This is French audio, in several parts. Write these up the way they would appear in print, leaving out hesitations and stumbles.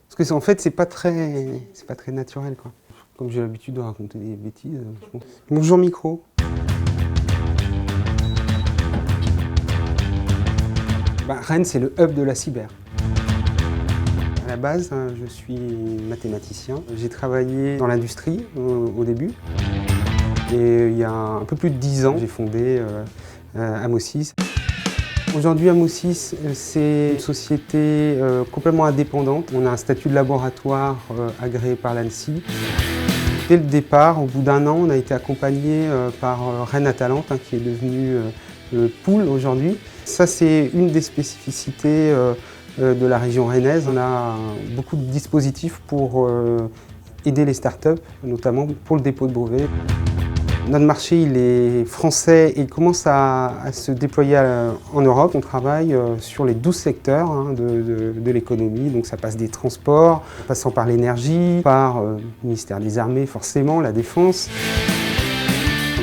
Parce que en fait, c'est pas très naturel, quoi. Comme j'ai l'habitude de raconter des bêtises. Bonjour micro. Rennes, c'est le hub de la cyber. À la base, je suis mathématicien. J'ai travaillé dans l'industrie au début. Et il y a un peu plus de 10 ans, j'ai fondé Amosys. Aujourd'hui, Amosys, c'est une société complètement indépendante. On a un statut de laboratoire agréé par l'ANSSI. Dès le départ, au bout d'un an, on a été accompagné par Rennes Atalante, qui est devenu le pool aujourd'hui. Ça, c'est une des spécificités de la région rennaise. On a beaucoup de dispositifs pour aider les startups, notamment pour le dépôt de brevets. Notre marché, il est français et il commence à se déployer en Europe. On travaille sur les 12 secteurs de l'économie. Donc ça passe des transports, passant par l'énergie, par le ministère des Armées, forcément, la défense.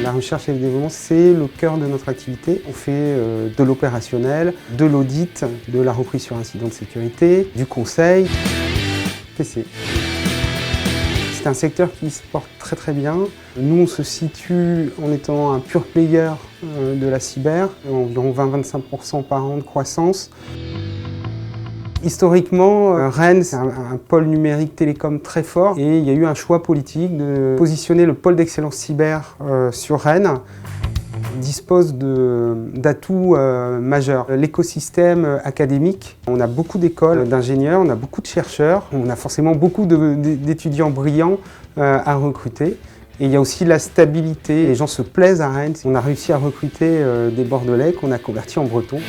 La recherche et le développement, c'est le cœur de notre activité. On fait de l'opérationnel, de l'audit, de la reprise sur incident de sécurité, du conseil, PC. C'est un secteur qui se porte très très bien. Nous, on se situe en étant un pure player de la cyber, environ 20-25% par an de croissance. Historiquement, Rennes, c'est un pôle numérique télécom très fort et il y a eu un choix politique de positionner le pôle d'excellence cyber sur Rennes. Il dispose d'atouts majeurs. L'écosystème académique, on a beaucoup d'écoles d'ingénieurs, on a beaucoup de chercheurs, on a forcément beaucoup d'étudiants brillants à recruter. Et il y a aussi la stabilité, les gens se plaisent à Rennes. On a réussi à recruter des Bordelais qu'on a convertis en Bretons.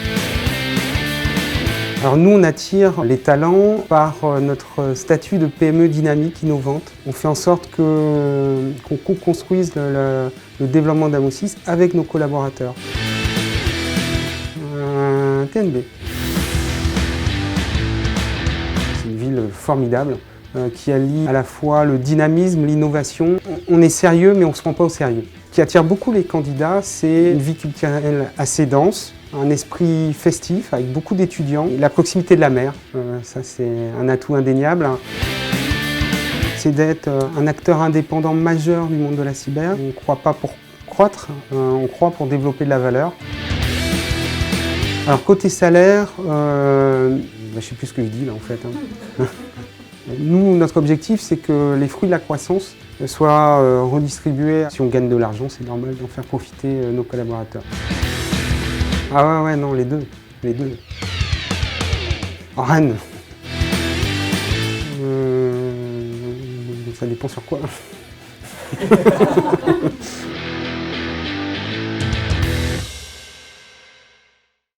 Alors nous, on attire les talents par notre statut de PME dynamique, innovante. On fait en sorte qu'on co-construise le développement d'Amosys avec nos collaborateurs. TNB. C'est une ville formidable qui allie à la fois le dynamisme, l'innovation. On est sérieux, mais on ne se prend pas au sérieux. Ce qui attire beaucoup les candidats, c'est une vie culturelle assez dense, un esprit festif avec beaucoup d'étudiants, la proximité de la mer, ça c'est un atout indéniable. C'est d'être un acteur indépendant majeur du monde de la cyber. On ne croit pas pour croître, on croit pour développer de la valeur. Alors côté salaire, je ne sais plus ce que je dis là en fait. Nous, notre objectif, c'est que les fruits de la croissance soient redistribués. Si on gagne de l'argent, c'est normal d'en faire profiter nos collaborateurs. Ah ouais, non, les deux. En Rennes. Ça dépend sur quoi.